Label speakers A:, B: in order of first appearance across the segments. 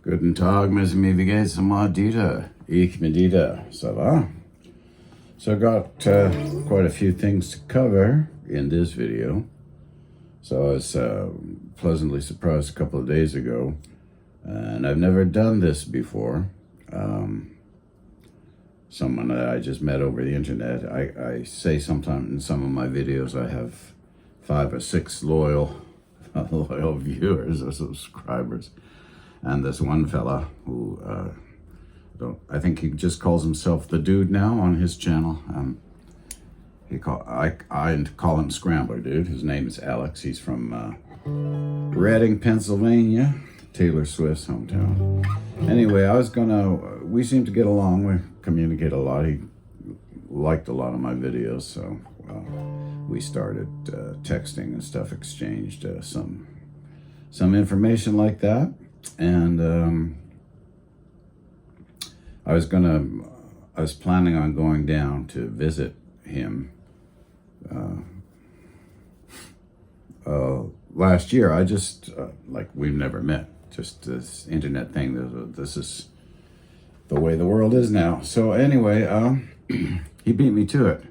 A: Guten Tag, Messi, wie geht's? Dita. Ich bin Dita. Ça va? So I got quite a few things to cover in this video. So I was pleasantly surprised a couple of days ago, and I've never done this before. Someone that I just met over the internet. I say sometimes in some of my videos I have 5 or 6 loyal viewers or subscribers, and this one fella who I think he just calls himself the Dude now on his channel. I call him Scrambler Dude. His name is Alex. He's from Reading, Pennsylvania, Taylor Swift's hometown. Anyway, we seem to get along. We communicate a lot. He liked a lot of my videos, so we started texting and stuff, exchanged some information like that. And I was planning on going down to visit him last year. I just like, we've never met, just this internet thing. This is the way the world is now. So anyway, he beat me to it.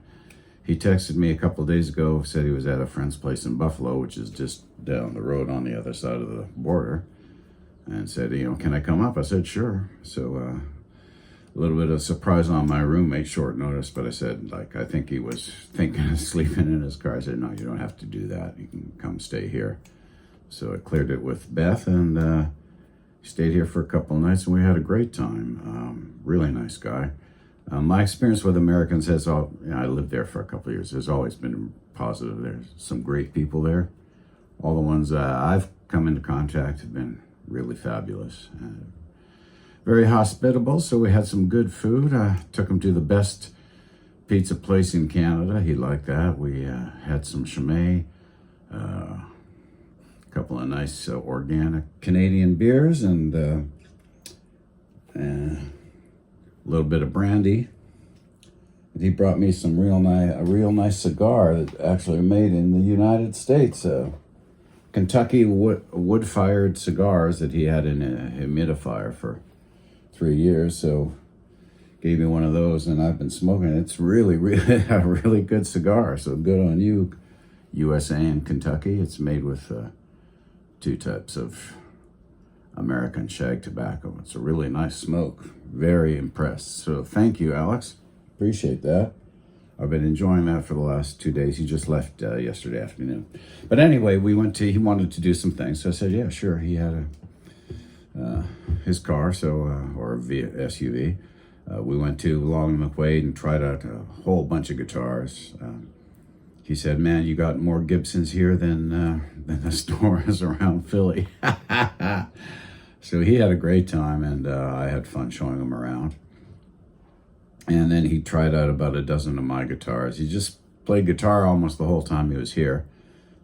A: He texted me a couple of days ago, said he was at a friend's place in Buffalo, which is just down the road on the other side of the border, and said, can I come up? I said, sure. So a little bit of surprise on my roommate, short notice, but I said, I think he was thinking of sleeping in his car. I said, no, you don't have to do that. You can come stay here. So I cleared it with Beth, and stayed here for a couple of nights, and we had a great time. Really nice guy. My experience with Americans has I lived there for a couple of years. There's always been positive. There's some great people there. All the ones I've come into contact have been really fabulous. Very hospitable, so we had some good food. I took him to the best pizza place in Canada. He liked that. We had some Chimay, a couple of nice organic Canadian beers, and a little bit of brandy. And he brought me some a real nice cigar that actually made in the United States. Kentucky wood-fired cigars that he had in a humidifier for 3 years. So gave me one of those, and I've been smoking it. It's really, really a really good cigar. So good on you, USA and Kentucky. It's made with 2 types of American shag tobacco. It's a really nice smoke. Very impressed. So thank you, Alex. Appreciate that. I've been enjoying that for the last 2 days. He just left yesterday afternoon. But anyway, he wanted to do some things. So I said, yeah, sure. He had his car, or SUV. We went to Long and McQuade and tried out a whole bunch of guitars. He said, man, you got more Gibsons here than the stores around Philly. So he had a great time, and I had fun showing him around. And then he tried out about a dozen of my guitars. He just played guitar almost the whole time he was here.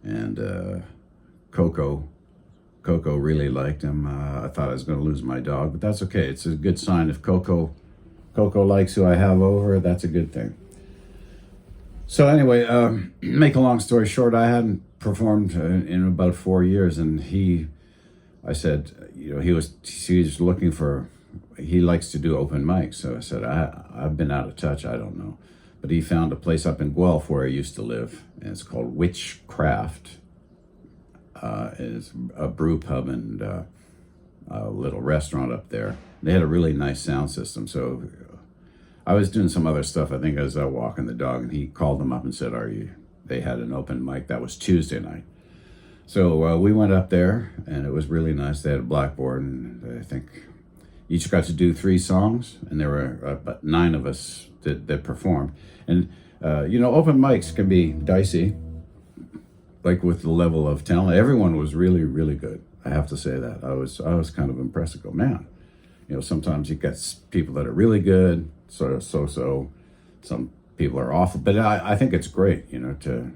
A: And Coco really liked him. I thought I was going to lose my dog, but that's okay. It's a good sign. If Coco likes who I have over, that's a good thing. So anyway, make a long story short, I hadn't performed in about 4 years, and I said, he was looking for, he likes to do open mics. So I said, I've been out of touch, I don't know. But he found a place up in Guelph where I used to live, and it's called Witchcraft. It's a brew pub and a little restaurant up there. They had a really nice sound system. So I was doing some other stuff, I think, as I was walking the dog, and he called them up and said, they had an open mic. That was Tuesday night. So we went up there, and it was really nice. They had a blackboard, and I think each got to do 3 songs, and there were about 9 of us that performed. And, open mics can be dicey, like with the level of talent. Everyone was really, really good. I have to say that. I was kind of impressed. I go, man, sometimes you get people that are really good, sort of so-so. Some people are awful, but I think it's great, to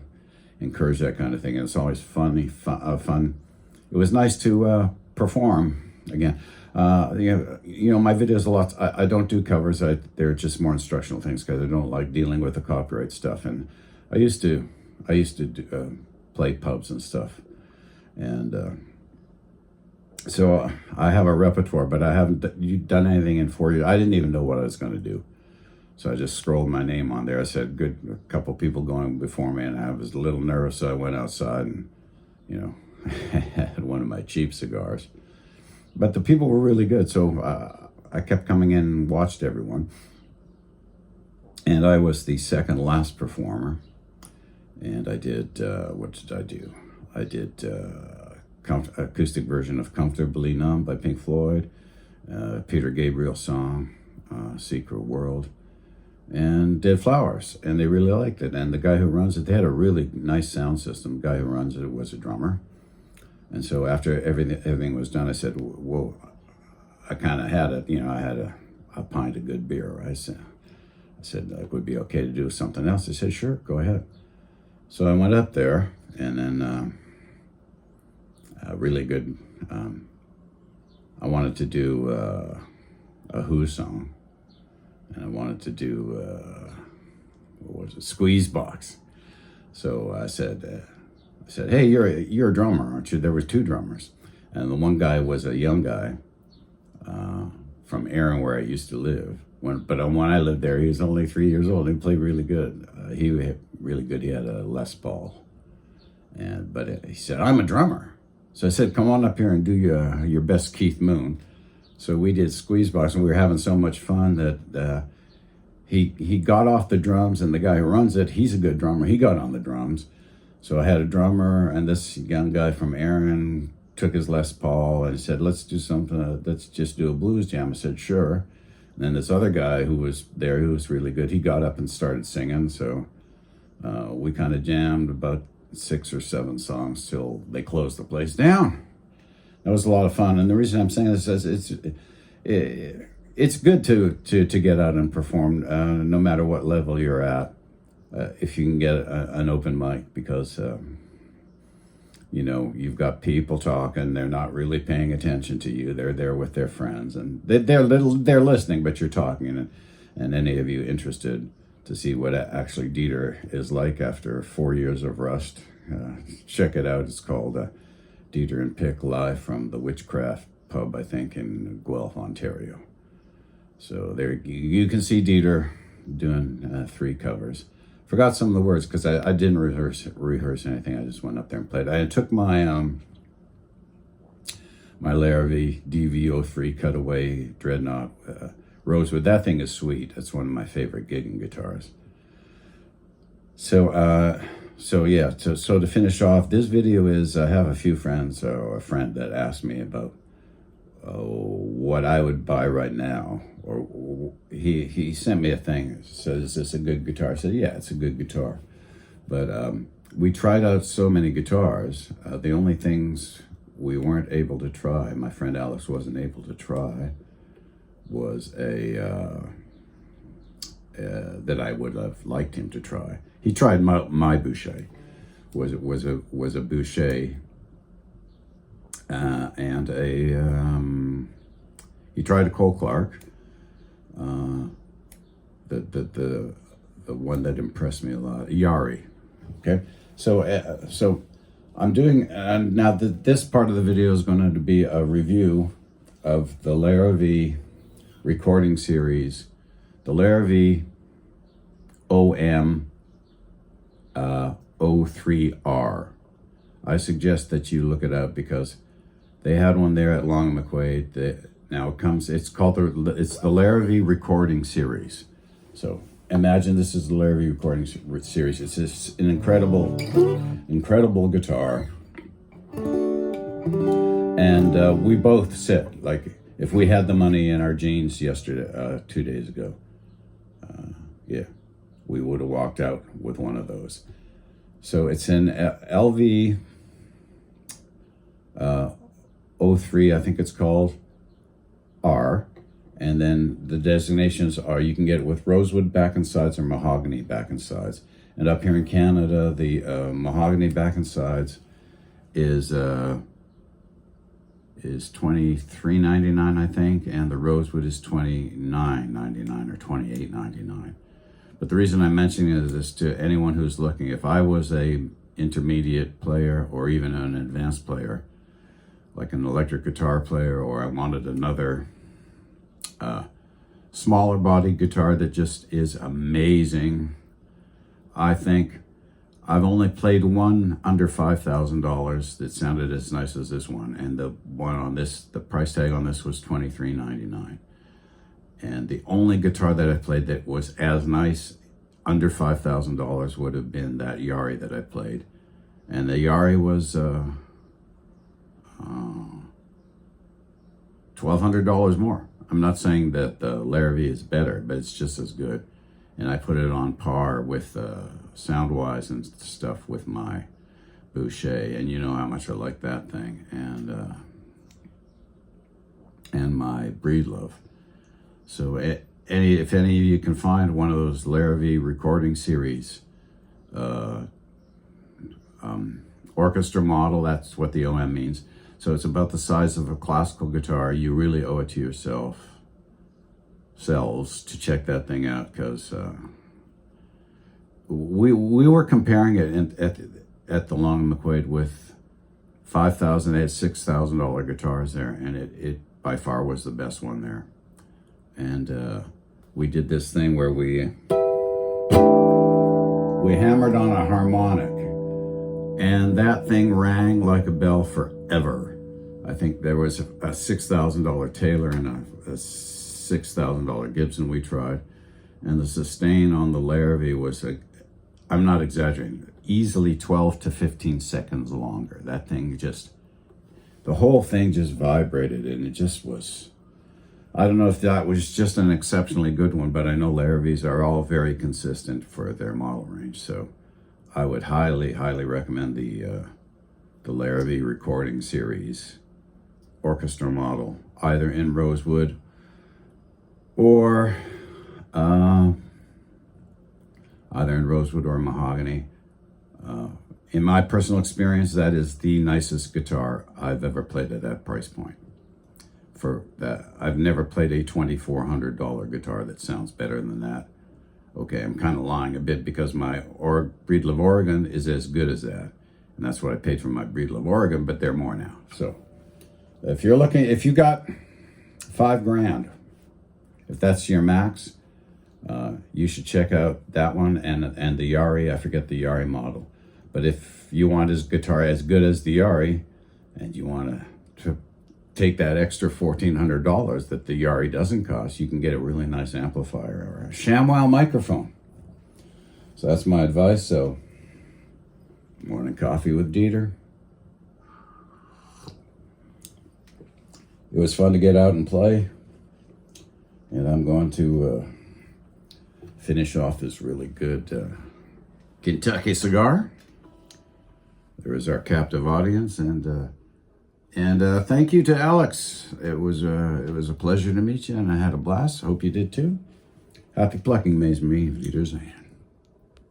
A: encourage that kind of thing. And it's always fun. It was nice to perform again. My videos a lot. I don't do covers. They're just more instructional things because I don't like dealing with the copyright stuff. And I used to play pubs and stuff, and So I have a repertoire, but I haven't done anything in 4 years. I didn't even know what I was going to do. So I just scrolled my name on there. I said, good, a couple people going before me, and I was a little nervous, so I went outside and, you know, had one of my cheap cigars. But the people were really good, so I kept coming in and watched everyone. And I was the second last performer. And I did, what did I do? I did acoustic version of Comfortably Numb by Pink Floyd, Peter Gabriel song, Secret World, and did Flowers. And they really liked it. And the guy who runs it, they had a really nice sound system. The guy who runs it was a drummer. And so after everything was done, I said, well, I kind of had it, you know, I had a pint of good beer, right? So I said, it would be okay to do something else. They said, sure, go ahead. So I went up there, and then really good, I wanted to do a Who song, and I wanted to do, what was it, Squeeze Box. So I said, hey, you're a drummer, aren't you? There was two drummers, and the one guy was a young guy from Erin, where I used to live. But when I lived there, he was only 3 years old. He played really good. He had a Les Paul, but he said, I'm a drummer. So I said, come on up here and do your best Keith Moon. So we did Squeeze Box, and we were having so much fun that he got off the drums, and the guy who runs it, he's a good drummer. He got on the drums. So I had a drummer, and this young guy from Erin took his Les Paul and said, let's do something, let's just do a blues jam. I said, sure. And then this other guy who was there, who was really good, he got up and started singing. So we kind of jammed about 6 or 7 songs till they closed the place down. That was a lot of fun. And the reason I'm saying this is it's good to get out and perform, no matter what level you're at, if you can get an open mic, because you know, you've got people talking, they're not really paying attention to you. They're there with their friends, and they're listening, but you're talking. And any of you interested to see what actually Dieter is like after 4 years of rust, check it out. It's called Dieter and Pick, live from the Witchcraft Pub, I think, in Guelph, Ontario. So there you can see Dieter doing 3 covers. Forgot some of the words because I didn't rehearse anything. I just went up there and played. I took my my Larrivee DV03 Cutaway Dreadnought Rosewood. That thing is sweet. It's one of my favorite gigging guitars. So yeah. So to finish off, this video is, I have a few friends, or a friend that asked me about what I would buy right now. Or he sent me a thing, said, is this a good guitar? I said, yeah, it's a good guitar. But we tried out so many guitars. The only things we weren't able to try, my friend Alex wasn't able to try, was that I would have liked him to try. He tried my Boucher, was a Boucher, and he tried a Cole Clark. The one that impressed me a lot, Yari. Okay, so I'm doing, now this part of the video is going to be a review of the Larrivee recording series, the Larrivee OM O3R. I suggest that you look it up because they had one there at Long and McQuade. Now it's called it's the Larrivee Recording series. So imagine this is the Larrivee Recording series. It's just an incredible guitar. And we both said, like, if we had the money in our jeans yesterday, 2 days ago, yeah, we would have walked out with one of those. So it's an LV 03, I think it's called, R, and then the designations are, you can get it with rosewood back and sides or mahogany back and sides. And up here in Canada, the mahogany back and sides is $23.99, I think, and the rosewood is $29.99 or $28.99. But the reason I'm mentioning it is to anyone who's looking, if I was a intermediate player or even an advanced player, like an electric guitar player, or I wanted another smaller body guitar that just is amazing. I think I've only played one under $5,000 that sounded as nice as this one, and the one on this, the price tag on this was $23.99. And the only guitar that I played that was as nice under $5,000 would have been that Yari that I played. And the Yari was $1,200 more. I'm not saying that the Larrivee is better, but it's just as good. And I put it on par with sound-wise and stuff with my Boucher, and you know how much I like that thing, and my Breedlove. So if any of you can find one of those Larrivee Recording series, orchestra model, that's what the OM means. So it's about the size of a classical guitar. You really owe it to yourselves to check that thing out, because we were comparing it at the Long and McQuade with $5,000, they had $6,000 guitars there, and it by far was the best one there. And we did this thing where we hammered on a harmonic, and that thing rang like a bell forever. I think there was a $6,000 Taylor and a $6,000 Gibson we tried, and the sustain on the Larrivee was, I'm not exaggerating, easily 12 to 15 seconds longer. That thing just, the whole thing just vibrated, and it just was, I don't know if that was just an exceptionally good one, but I know Larrivees are all very consistent for their model range. So I would highly, highly recommend the Larrivee Recording series orchestra model, either in rosewood or mahogany. In my personal experience, that is the nicest guitar I've ever played at that price point. For that, I've never played a $2,400 guitar that sounds better than that. Okay, I'm kind of lying a bit, because my Breedlove Oregon is as good as that, and that's what I paid for my Breedlove Oregon, but they're more now. So if you're looking, if you got $5,000, if that's your max, you should check out that one and the Yari. I forget the Yari model, but if you want his guitar as good as the Yari, and you want to take that extra $1,400 that the Yari doesn't cost, you can get a really nice amplifier or a ShamWow microphone. So that's my advice. So, morning coffee with Dieter. It was fun to get out and play, and I'm going to finish off this really good Kentucky cigar. There is our captive audience, and thank you to Alex. It was a pleasure to meet you, and I had a blast. Hope you did too. Happy plucking, Maze me, Dieter's hand.